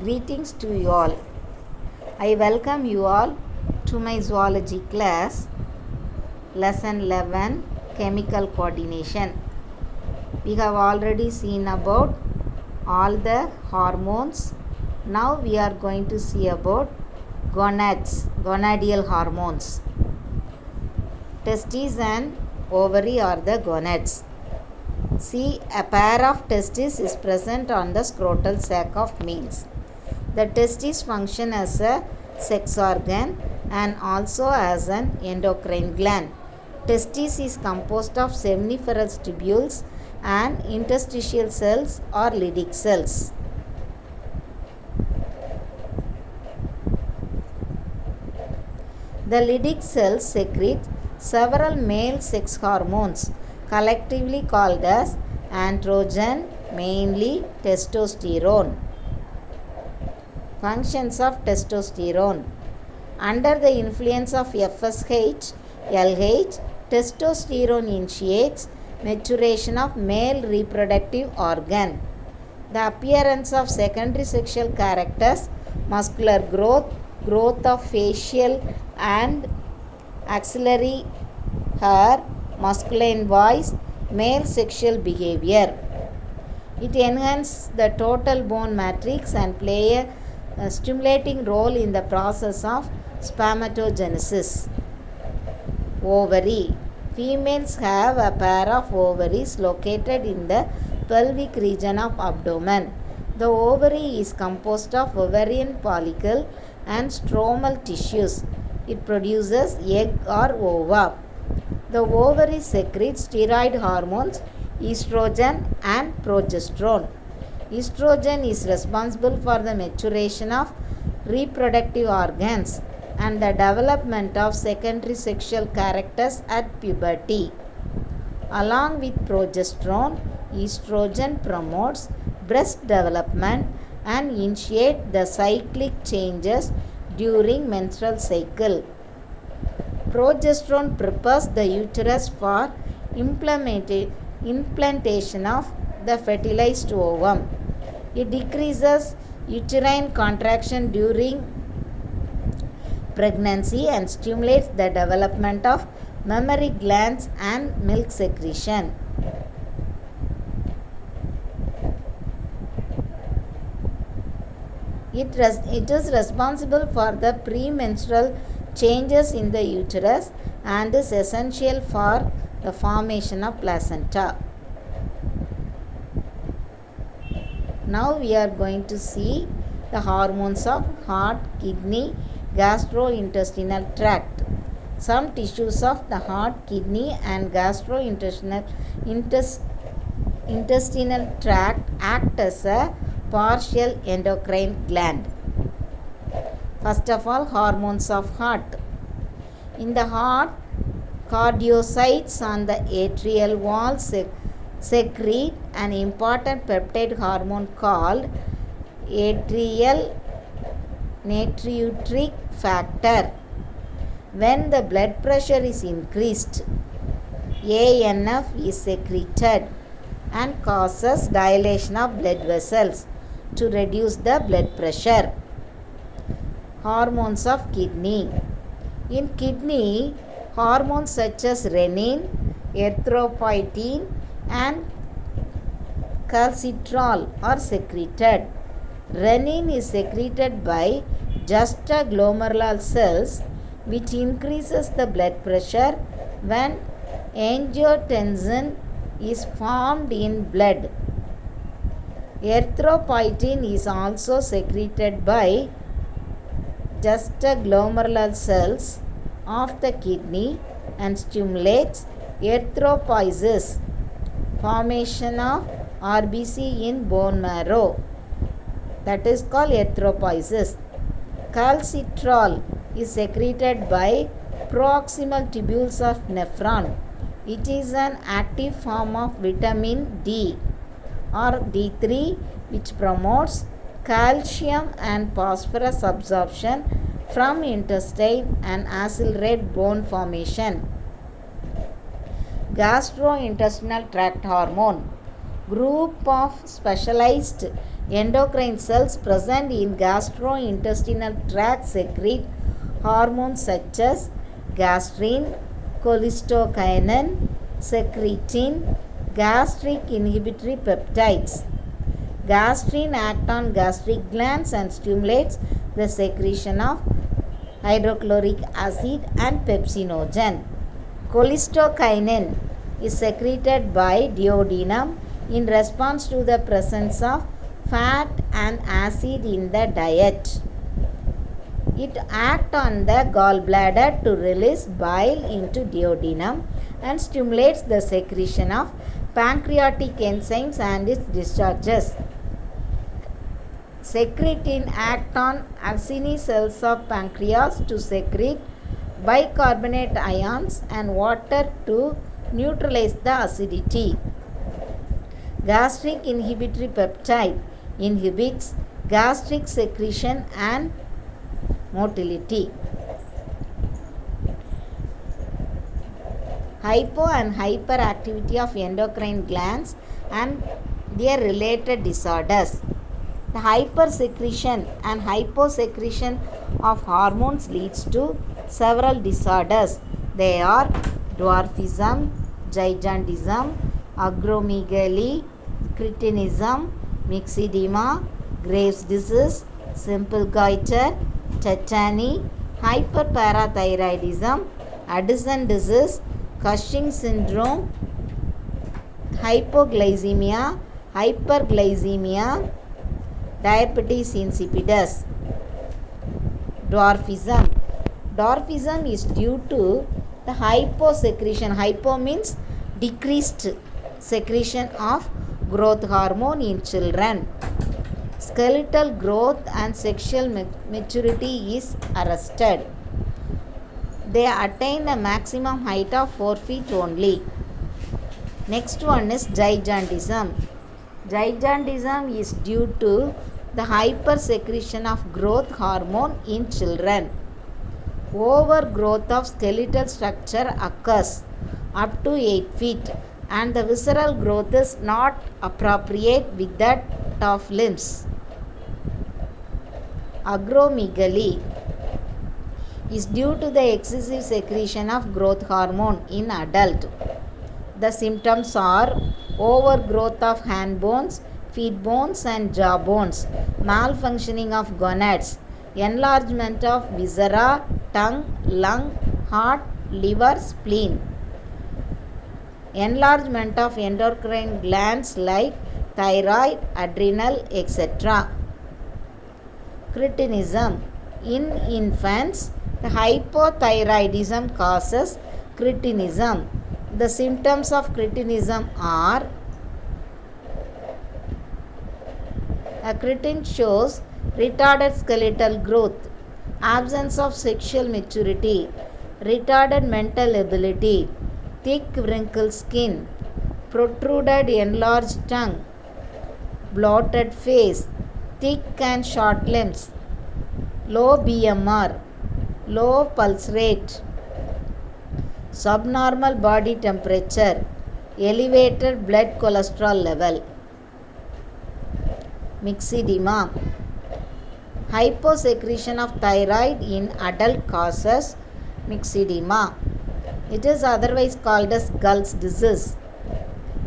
Greetings to you all. I welcome you all to my zoology class, lesson 11, chemical coordination. We have already seen about all the hormones. Now we are going to see about gonadial hormones. Testes and ovary are the gonads. See, a pair of testes is present on the scrotal sac of males. The testes function as a sex organ and also as an endocrine gland. Testis is composed of seminiferous tubules and interstitial cells or Leydig cells. The Leydig cells secrete several male sex hormones collectively called as androgen, mainly testosterone. Functions of testosterone. Under the influence of FSH, LH, testosterone initiates maturation of male reproductive organ. The appearance of secondary sexual characters, muscular growth, growth of facial and axillary hair, masculine voice, male sexual behavior. It enhances the total bone matrix and play a stimulating role in the process of spermatogenesis. Ovary. Females have a pair of ovaries located in the pelvic region of abdomen. The ovary is composed of ovarian follicle and stromal tissues. It produces egg or ova. The ovary secretes steroid hormones, estrogen and progesterone. Estrogen is responsible for the maturation of reproductive organs and the development of secondary sexual characters at puberty. Along with progesterone, estrogen promotes breast development and initiates the cyclic changes during menstrual cycle. Progesterone prepares the uterus for implantation of the fertilized ovum. It decreases uterine contraction during pregnancy and stimulates the development of mammary glands and milk secretion. It is responsible for the premenstrual changes in the uterus and is essential for the formation of placenta. Now we are going to see the hormones of heart, kidney, gastrointestinal tract. Some tissues of the heart, kidney and gastrointestinal tract act as a partial endocrine gland. First of all, hormones of heart. In the heart, cardiocytes on the atrial wall secrete an important peptide hormone called atrial natriuretic factor. When the blood pressure is increased, ANF is secreted and causes dilation of blood vessels to reduce the blood pressure. Hormones of kidney. In kidney, hormones such as renin, erythropoietin and calcitrol are secreted. Renin is secreted by juxtaglomerular cells, which increases the blood pressure when angiotensin is formed in blood. Erythropoietin is also secreted by juxtaglomerular cells of the kidney and stimulates erythropoiesis, formation of RBC in bone marrow. That is called erythropoiesis. Calcitrol is secreted by proximal tubules of nephron. It is an active form of vitamin D or D3 which promotes calcium and phosphorus absorption from intestine and accelerate bone formation. Gastrointestinal tract hormone. Group of specialized Endocrine cells present in gastrointestinal tract secrete hormones such as gastrin, cholecystokinin, secretin, gastric inhibitory peptides. Gastrin acts on gastric glands and stimulates the secretion of hydrochloric acid and pepsinogen. Cholecystokinin is secreted by duodenum in response to the presence of fat and acid in the diet. It acts on the gallbladder to release bile into duodenum and stimulates the secretion of pancreatic enzymes and its discharges. Secretin acts on acini cells of pancreas to secrete bicarbonate ions and water to neutralize the acidity. Gastric inhibitory peptide inhibits gastric secretion and motility. Hypo and hyperactivity of endocrine glands and their related disorders. The hypersecretion and hyposecretion of hormones leads to several disorders. They are dwarfism, gigantism, acromegaly, cretinism, myxedema, Graves' disease, simple goiter, tetany, hyperparathyroidism, Addison disease, Cushing syndrome, hypoglycemia, hyperglycemia, diabetes insipidus. Dwarfism. Dwarfism is due to the hyposecretion. Hypo means decreased secretion of growth hormone in children. Skeletal growth and sexual maturity is arrested. They attain a maximum height of 4 feet only. Next one is gigantism. Gigantism is due to the hypersecretion of growth hormone in children. Overgrowth of skeletal structure occurs up to 8 feet and the visceral growth is not appropriate with that of limbs. Acromegaly is due to the excessive secretion of growth hormone in adult. The symptoms are overgrowth of hand bones, feet bones and jaw bones, malfunctioning of gonads, enlargement of viscera, tongue, lung, heart, liver, spleen, enlargement of endocrine glands like thyroid, adrenal, etc. Cretinism. In infants, the hypothyroidism causes cretinism. The symptoms of cretinism are: a cretin shows retarded skeletal growth, absence of sexual maturity, retarded mental ability, thick wrinkled skin, protruded enlarged tongue, bloated face, thick and short limbs, low BMR, low pulse rate, subnormal body temperature, elevated blood cholesterol level. Myxedema. Hyposecretion of thyroid in adult causes myxedema. It is otherwise called as Gall's disease.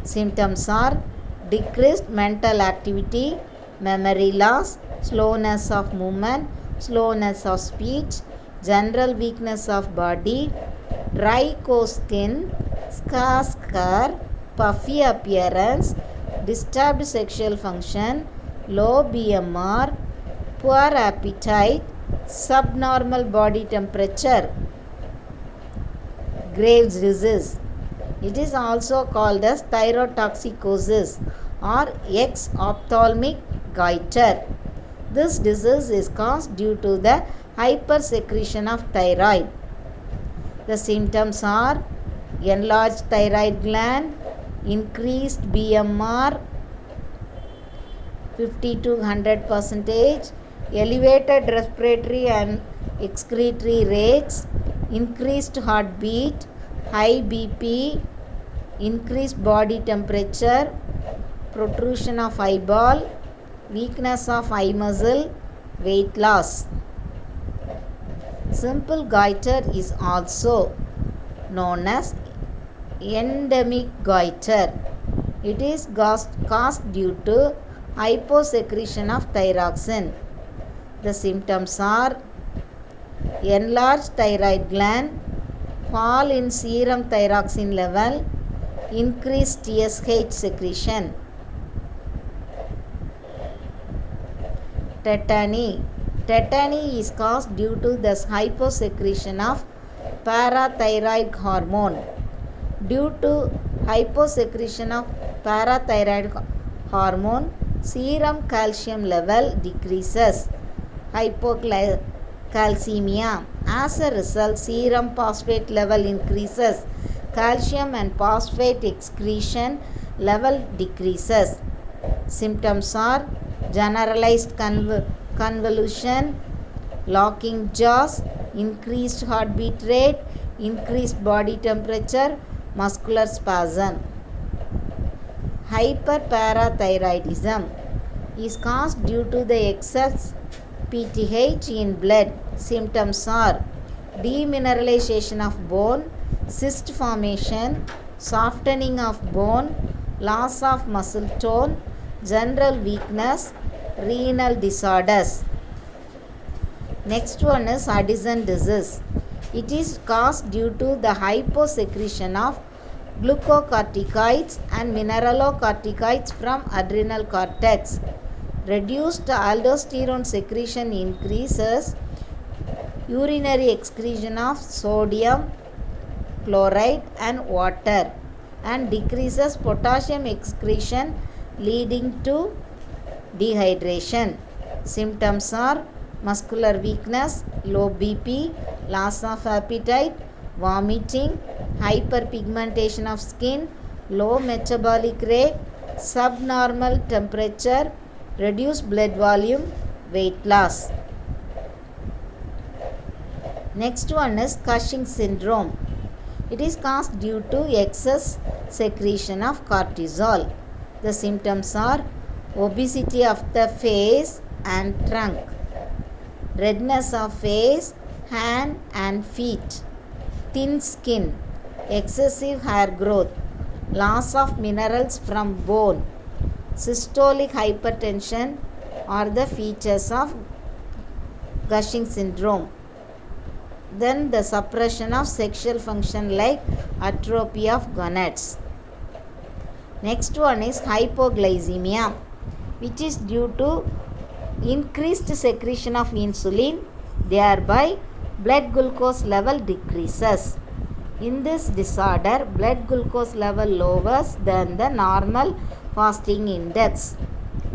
Symptoms are decreased mental activity, memory loss, slowness of movement, slowness of speech, general weakness of body, dry coarse skin, scar, puffy appearance, disturbed sexual function, low BMR, poor appetite, subnormal body temperature. Graves' disease. It is also called as thyrotoxicosis or ex-ophthalmic goiter. This disease is caused due to the hypersecretion of thyroid. The symptoms are enlarged thyroid gland, increased BMR 50 to 100%, elevated respiratory and excretory rates, increased heartbeat, high BP, increased body temperature, protrusion of eyeball, weakness of eye muscle, weight loss. Simple goiter is also known as endemic goiter. It is caused due to hyposecretion of thyroxine. The symptoms are enlarged thyroid gland, fall in serum thyroxine level, increased TSH secretion. Tetany. Tetany is caused due to the hyposecretion of parathyroid hormone. Due to hyposecretion of parathyroid hormone, serum calcium level decreases. Hypocalcemia. As a result, serum phosphate level increases. Calcium and phosphate excretion level decreases. Symptoms are generalized convulsion, locking jaws, increased heartbeat rate, increased body temperature, muscular spasm. Hyperparathyroidism is caused due to the excess PTH in blood. Symptoms are demineralization of bone, cyst formation, softening of bone, loss of muscle tone, general weakness, renal disorders. Next one is Addison disease. It is caused due to the hyposecretion of glucocorticoids and mineralocorticoids from adrenal cortex. Reduced aldosterone secretion increases urinary excretion of sodium chloride and water and decreases potassium excretion leading to dehydration. Symptoms are muscular weakness, low BP, loss of appetite, vomiting, hyperpigmentation of skin, low metabolic rate, subnormal temperature, reduced blood volume, weight loss. Next one is Cushing syndrome. It is caused due to excess secretion of cortisol. The symptoms are obesity of the face and trunk, redness of face, hand and feet, thin skin, excessive hair growth, loss of minerals from bone, systolic hypertension are the features of Cushing syndrome. Then the suppression of sexual function like atrophy of gonads. Next one is hypoglycemia, which is due to increased secretion of insulin, thereby blood glucose level decreases. In this disorder, blood glucose level lowers than the normal fasting index.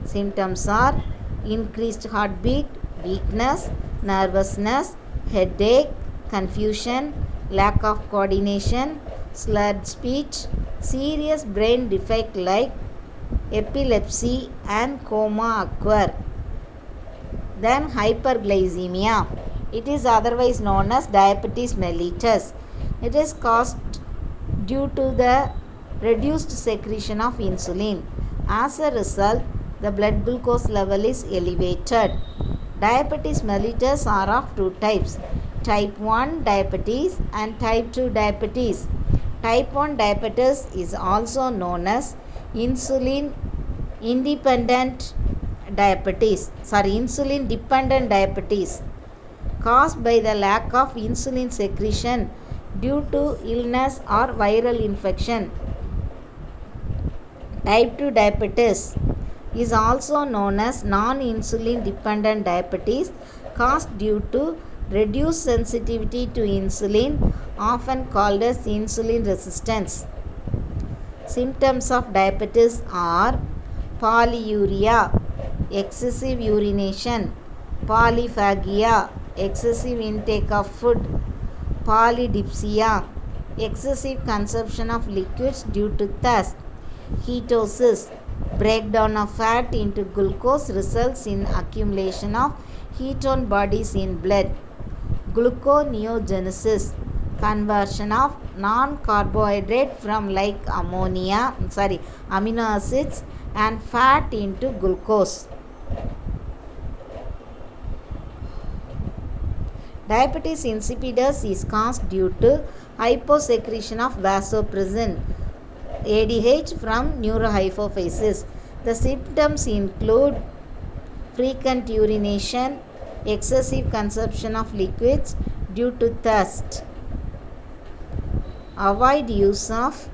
Symptoms are increased heartbeat, weakness, nervousness, headache, confusion, lack of coordination, slurred speech, serious brain defect like epilepsy and coma occur. Then hyperglycemia. It is otherwise known as diabetes mellitus. It is caused due to the reduced secretion of insulin. As a result, the blood glucose level is elevated. Diabetes mellitus are of two types, type 1 diabetes and type 2 diabetes. Type 1 diabetes is also known as insulin dependent diabetes caused by the lack of insulin secretion due to illness or viral infection. Type 2 diabetes is also known as non-insulin dependent diabetes caused due to reduced sensitivity to insulin, often called as insulin resistance. Symptoms of diabetes are polyuria, excessive urination, polyphagia, excessive intake of food, polydipsia, excessive consumption of liquids due to thirst, ketosis, breakdown of fat into glucose results in accumulation of ketone bodies in blood, gluconeogenesis, conversion of non-carbohydrate from like amino acids and fat into glucose. Diabetes insipidus is caused due to hyposecretion of vasopressin ADH from neurohypophysis. The symptoms include frequent urination, excessive consumption of liquids due to thirst. Avoid use of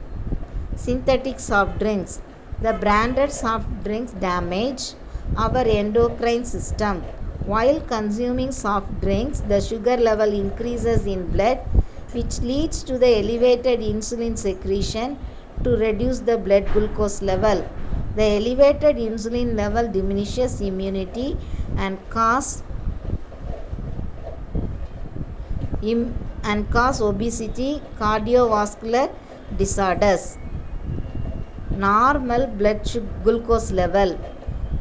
synthetic soft drinks. The branded soft drinks damage our endocrine system. While consuming soft drinks, the sugar level increases in blood, which leads to the elevated insulin secretion to reduce the blood glucose level. The elevated insulin level diminishes immunity and cause obesity, cardiovascular disorders. Normal blood glucose level.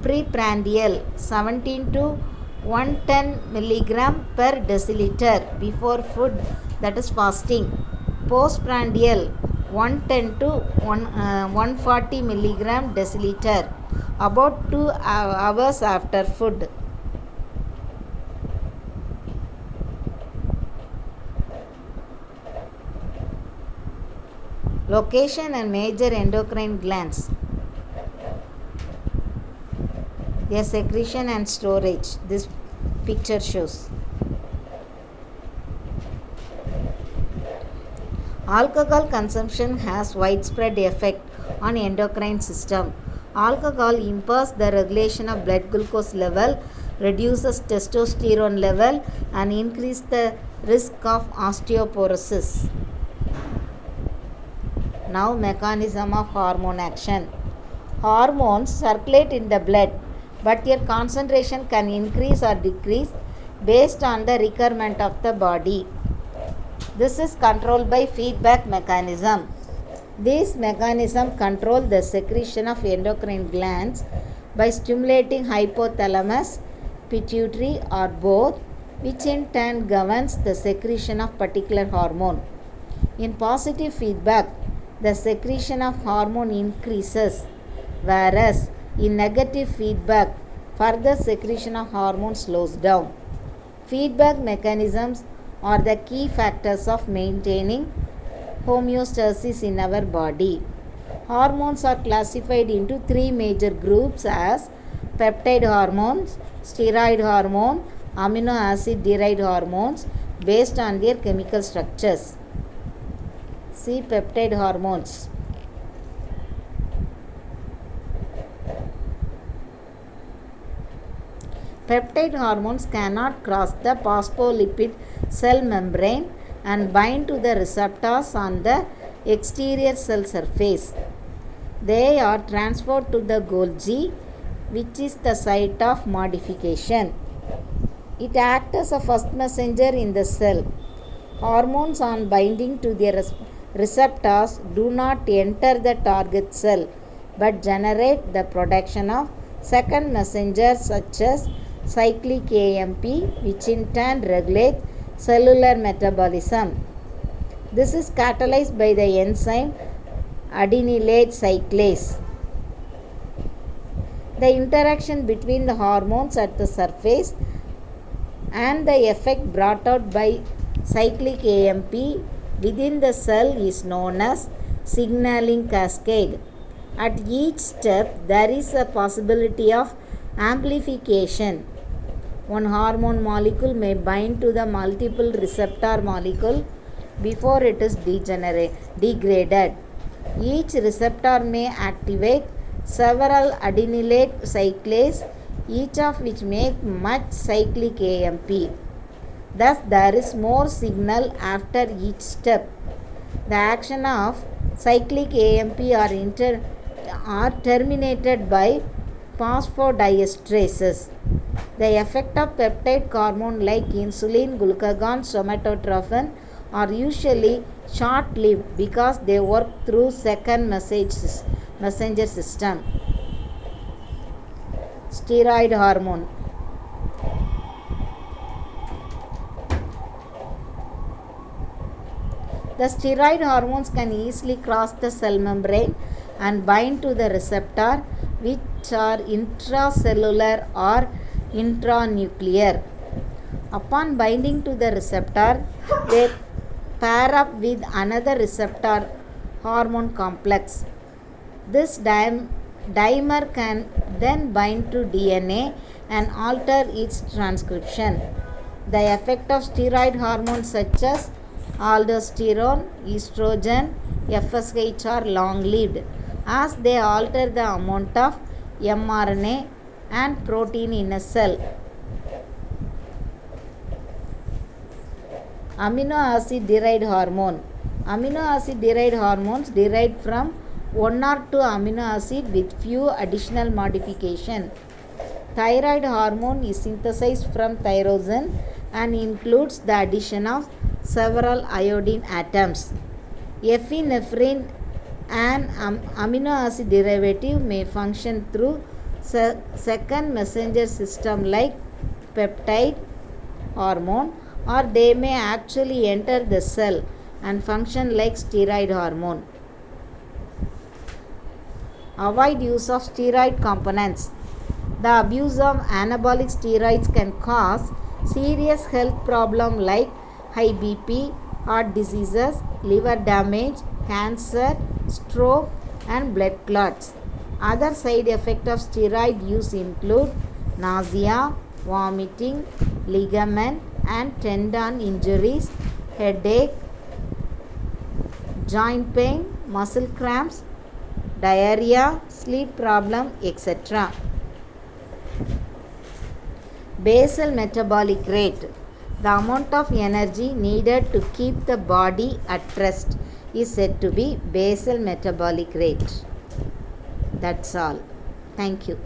Preprandial 17 to 110 milligram per deciliter before food, that is fasting. Postprandial 110 to 140 milligram deciliter about 2 hours after food. Location and major endocrine glands. Their secretion and storage. This picture shows. Alcohol consumption has widespread effect on endocrine system. Alcohol impairs the regulation of blood glucose level, reduces testosterone level, and increases the risk of osteoporosis. Now, mechanism of hormone action. Hormones circulate in the blood, but their concentration can increase or decrease based on the requirement of the body. This is controlled by feedback mechanism. These mechanisms control the secretion of endocrine glands by stimulating hypothalamus, pituitary, or both, which in turn governs the secretion of particular hormone. In positive feedback, the secretion of hormone increases, whereas in negative feedback, further secretion of hormone slows down. Feedback mechanisms are the key factors of maintaining homeostasis in our body. Hormones are classified into 3 major groups as peptide hormones, steroid hormone, amino acid derived hormones based on their chemical structures. See peptide hormones. Peptide hormones cannot cross the phospholipid cell membrane and bind to the receptors on the exterior cell surface. They are transferred to the Golgi, which is the site of modification. It acts as a first messenger in the cell. Hormones on binding to their receptors do not enter the target cell but generate the production of second messengers such as cyclic AMP, which in turn regulates cellular metabolism. This is catalyzed by the enzyme adenylate cyclase. The interaction between the hormones at the surface and the effect brought out by cyclic AMP within the cell is known as signaling cascade. At each step, there is a possibility of amplification. One hormone molecule may bind to the multiple receptor molecule before it is degraded. Each receptor may activate several adenylate cyclase, each of which make much cyclic AMP. Thus, there is more signal after each step. The action of cyclic AMP are terminated by phosphodiesterases. The effect of peptide hormone like insulin, glucagon, somatotropin are usually short-lived because they work through second messenger system. Steroid hormone. The steroid hormones can easily cross the cell membrane and bind to the receptor, which are intracellular or intranuclear. Upon binding to the receptor, they pair up with another receptor hormone complex. This dimer can then bind to DNA and alter its transcription. The effect of steroid hormones such as aldosterone, estrogen, FSH are long lived as they alter the amount of mRNA and protein in a cell. Amino acid derived hormone. Amino acid derived hormones derived from one or two amino acid with few additional modification. Thyroid hormone is synthesized from tyrosine and includes the addition of several iodine atoms. Epinephrine, an amino acid derivative, may function through second messenger system like peptide hormone, or they may actually enter the cell and function like steroid hormone. Avoid use of steroid components. The abuse of anabolic steroids can cause serious health problems like high BP, heart diseases, liver damage, cancer, stroke, and blood clots. Other side effects of steroid use include nausea, vomiting, ligament and tendon injuries, headache, joint pain, muscle cramps, diarrhea, sleep problem, etc. Basal metabolic rate. The amount of energy needed to keep the body at rest is said to be basal metabolic rate. That's all. Thank you.